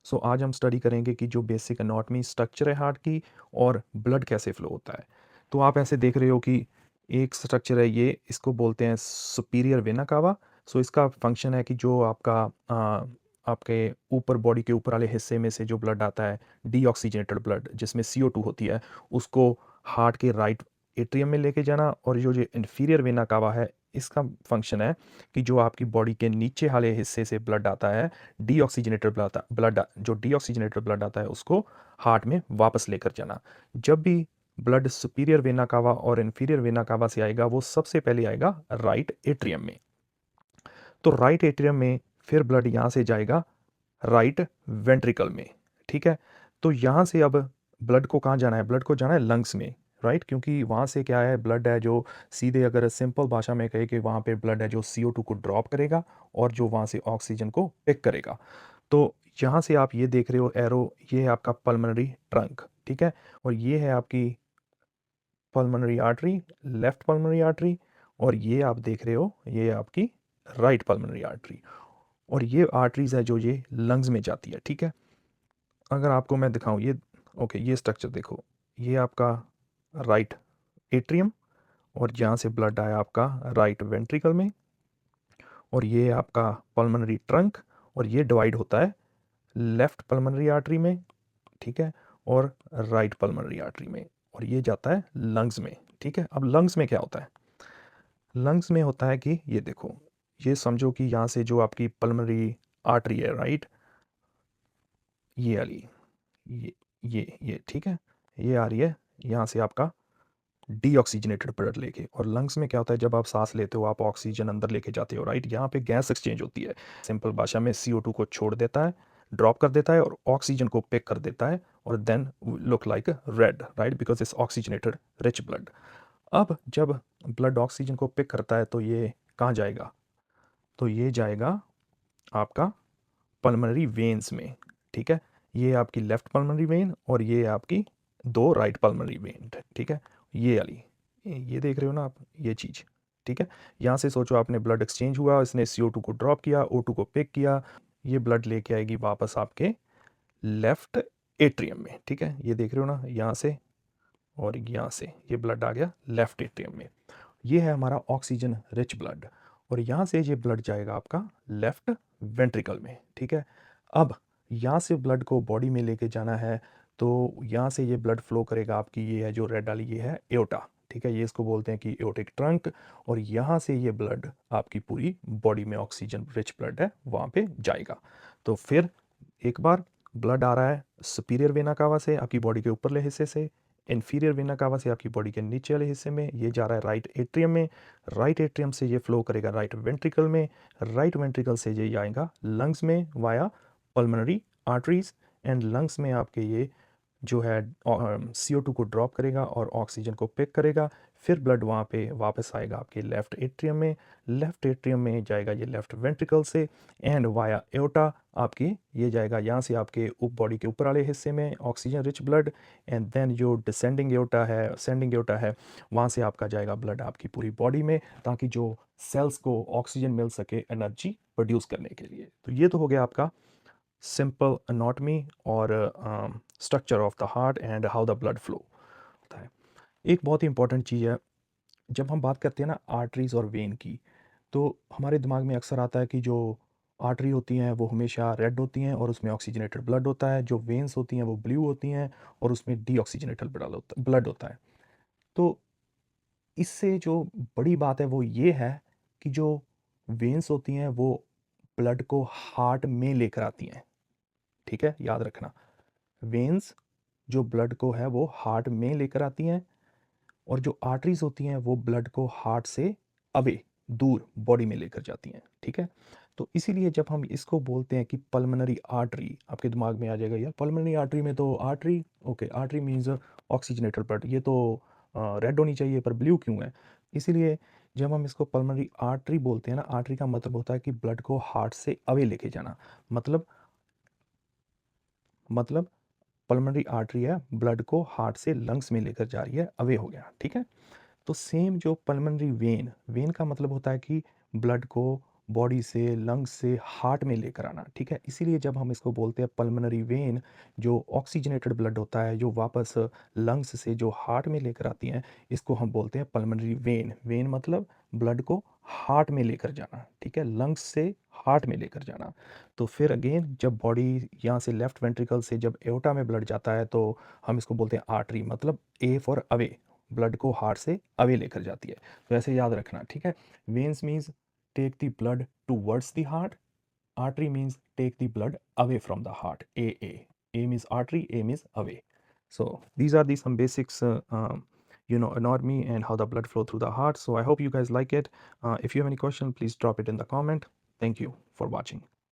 सो आज हम स्टडी करेंगे कि जो बेसिक एनाटॉमी स्ट्रक्चर है हार्ट की और ब्लड कैसे फ्लो होता है। तो आप ऐसे देख रहे हो कि एक स्ट्रक्चर है ये, इसको बोलते हैं सुपीरियर वेना कावा। सो इसका फंक्शन है कि जो आपका आपके ऊपर बॉडी के ऊपर वाले हिस्से में से जो ब्लड आता है, डीऑक्सीजनेटेड ब्लड जिसमें CO2 होती है, उसको हार्ट के राइट एट्रियम में लेके जाना। और जो इन्फीरियर वेना कावा है, इसका फंक्शन है कि जो आपकी बॉडी के नीचे वाले हिस्से से ब्लड आता है, डीऑक्सीजनेटेड ब्लड जो डीऑक्सीजनेटेड ब्लड आता है उसको हार्ट में वापस लेकर जाना। जब भी ब्लड सुपीरियर वेना कावा और इन्फीरियर वेना कावा से आएगा, वो सबसे पहले आएगा राइट एट्रियम में। तो राइट एट्रियम में फिर ब्लड यहाँ से जाएगा राइट वेंट्रिकल में। ठीक है, तो यहाँ से अब ब्लड को कहाँ जाना है? ब्लड को जाना है लंग्स में, राइट? क्योंकि वहाँ से क्या है, ब्लड है जो सीधे, अगर सिंपल भाषा में कहे कि वहाँ पे ब्लड है जो CO2 को ड्रॉप करेगा और जो वहाँ से ऑक्सीजन को पिक करेगा। तो यहाँ से आप ये देख रहे हो एरो, ये है आपका पल्मोनरी ट्रंक, ठीक है, और ये है आपकी pulmonary artery, left pulmonary artery, और ये आप देख रहे हो ये आपकी राइट पल्मोनरी आर्टरी। और ये आर्टरीज है जो ये लंग्स में जाती है। ठीक है, अगर आपको मैं दिखाऊं ये, ओके, ये स्ट्रक्चर देखो, ये आपका राइट एट्रियम, और यहाँ से ब्लड आया आपका राइट वेंट्रिकल में, और ये आपका पल्मोनरी ट्रंक, और ये डिवाइड होता है लेफ्ट पल्मोनरी आर्टरी में, ठीक है, और राइट पल्मोनरी आर्टरी में, और ये जाता है लंग्स में। ठीक है, अब लंग्स में क्या होता है? लंग्स में होता है कि ये देखो, ये समझो कि यहाँ से जो आपकी पल्मोनरी आर्टरी है, राइट, ये वाली, ये ये ठीक है, ये आ रही है यहाँ से आपका डीऑक्सीजनेटेड ब्लड लेके। और लंग्स में क्या होता है, जब आप सांस लेते हो आप ऑक्सीजन अंदर लेके जाते हो, राइट? यहाँ पे गैस एक्सचेंज होती है, सिंपल भाषा में CO2 को छोड़ देता है, ड्रॉप कर देता है, और ऑक्सीजन को पिक कर देता है, और then look like red, right, because it's oxygenated rich blood. अब जब ब्लड ऑक्सीजन को पिक करता है तो ये कहाँ जाएगा? तो ये जाएगा आपका पल्मोनरी वेन्स में। ठीक है, ये आपकी लेफ्ट पल्मोनरी वेन, और ये आपकी दो राइट पल्मोनरी वेन। ठीक है, ये वाली, ये देख रहे हो ना आप, ये चीज़। ठीक है, यहाँ से सोचो आपने ब्लड एक्सचेंज हुआ, इसने CO2 को ड्रॉप किया, O2 को पिक किया, ये ब्लड लेके आएगी वापस आपके लेफ्ट एट्रियम में। ठीक है, ये देख रहे हो ना, यहाँ से और यहाँ से ये ब्लड आ गया लेफ्ट एट्रियम में। ये है हमारा ऑक्सीजन रिच ब्लड, और यहाँ से ये ब्लड जाएगा आपका लेफ्ट वेंट्रिकल में। ठीक है, अब यहाँ से ब्लड को बॉडी में लेके जाना है, तो यहाँ से ये ब्लड फ्लो करेगा आपकी, ये है जो रेड वाली, ये है एओटा। ठीक है, ये इसको बोलते हैं कि एओटिक ट्रंक, और यहाँ से ये ब्लड आपकी पूरी बॉडी में ऑक्सीजन रिच ब्लड है वहाँ पे जाएगा। तो फिर एक बार ब्लड आ रहा है सुपीरियर वेना कावा से, आपकी बॉडी के ऊपरले हिस्से से, इन्फीरियर वेना कावा से आपकी बॉडी के नीचे वाले हिस्से में, ये जा रहा है राइट एट्रियम में, राइट एट्रियम से ये फ्लो करेगा राइट वेंट्रिकल में, राइट वेंट्रिकल से ये आएगा लंग्स में via pulmonary arteries, and lungs में आपके ये जो है CO2 को ड्रॉप करेगा और ऑक्सीजन को पिक करेगा। फिर ब्लड वहाँ पे वापस आएगा आपके लेफ्ट एट्रियम में, लेफ्ट एट्रियम में जाएगा ये लेफ्ट वेंट्रिकल से, एंड वाया एओटा आपकी ये जाएगा यहाँ से आपके बॉडी के ऊपर वाले हिस्से में oxygen rich blood, and then जो डिसेंडिंग एओटा है, असेंडिंग एओटा है, वहाँ से आपका जाएगा ब्लड आपकी पूरी बॉडी में, ताकि जो सेल्स को ऑक्सीजन मिल सके एनर्जी प्रोड्यूस करने के लिए। तो ये तो हो गया आपका सिंपल एनाटॉमी और structure of the heart and how the blood flow होता है। एक बहुत ही इंपॉर्टेंट चीज़ है, जब हम बात करते हैं ना आर्टरीज और वेन की, तो हमारे दिमाग में अक्सर आता है कि जो आर्टरी होती हैं वो हमेशा रेड होती हैं और उसमें ऑक्सीजनेटेड ब्लड होता है, जो वेन्स होती हैं वो ब्लू होती हैं और उसमें डीऑक्सीजनेटेड ब्लड होता है। तो इससे जो बड़ी बात है वो ये है कि जो वेन्स होती हैं वो ब्लड को हार्ट में लेकर आती हैं। ठीक है, याद रखना, वेन्स जो ब्लड को है वो हार्ट में लेकर आती हैं, और जो आर्टरीज होती हैं वो ब्लड को हार्ट से अवे, दूर बॉडी में लेकर जाती हैं। ठीक है, तो इसीलिए जब हम इसको बोलते हैं कि पल्मोनरी आर्टरी, आपके दिमाग में आ जाएगा यार पल्मोनरी आर्टरी में तो artery, okay, artery means oxygenated blood, ये तो रेड होनी चाहिए पर ब्लू क्यों है? इसीलिए जब हम इसको पल्मोनरी आर्टरी बोलते हैं ना, आर्टरी का मतलब होता है कि ब्लड को हार्ट से अवे लेके जाना। मतलब पल्मोनरी आर्टरी है, ब्लड को हार्ट से लंग्स में लेकर जा रही है, अवे हो गया। ठीक है, तो सेम जो पल्मोनरी वेन, वेन का मतलब होता है कि ब्लड को बॉडी से, लंग्स से हार्ट में लेकर आना, ठीक है। इसीलिए जब हम इसको बोलते हैं पल्मोनरी वेन, जो ऑक्सीजनेटेड ब्लड होता है जो वापस लंग्स से जो हार्ट में लेकर आती हैं, इसको हम बोलते हैं पल्मोनरी वेन। वेन मतलब ब्लड को हार्ट में लेकर जाना, ठीक है, लंग्स से हार्ट में लेकर जाना। तो फिर अगेन जब बॉडी यहाँ से लेफ्ट वेंट्रिकल से जब एओर्टा में ब्लड जाता है तो हम इसको बोलते हैं आर्टरी, मतलब ए फॉर अवे, ब्लड को हार्ट से अवे लेकर जाती है। तो ऐसे याद रखना, ठीक है। Veins means take the blood towards the heart, artery means take the blood away from the heart. A means artery, A means away. So these are the some basics anatomy and how the blood flow through the heart. So I hope you guys like it. If you have any question, please drop it in the comment. Thank you for watching.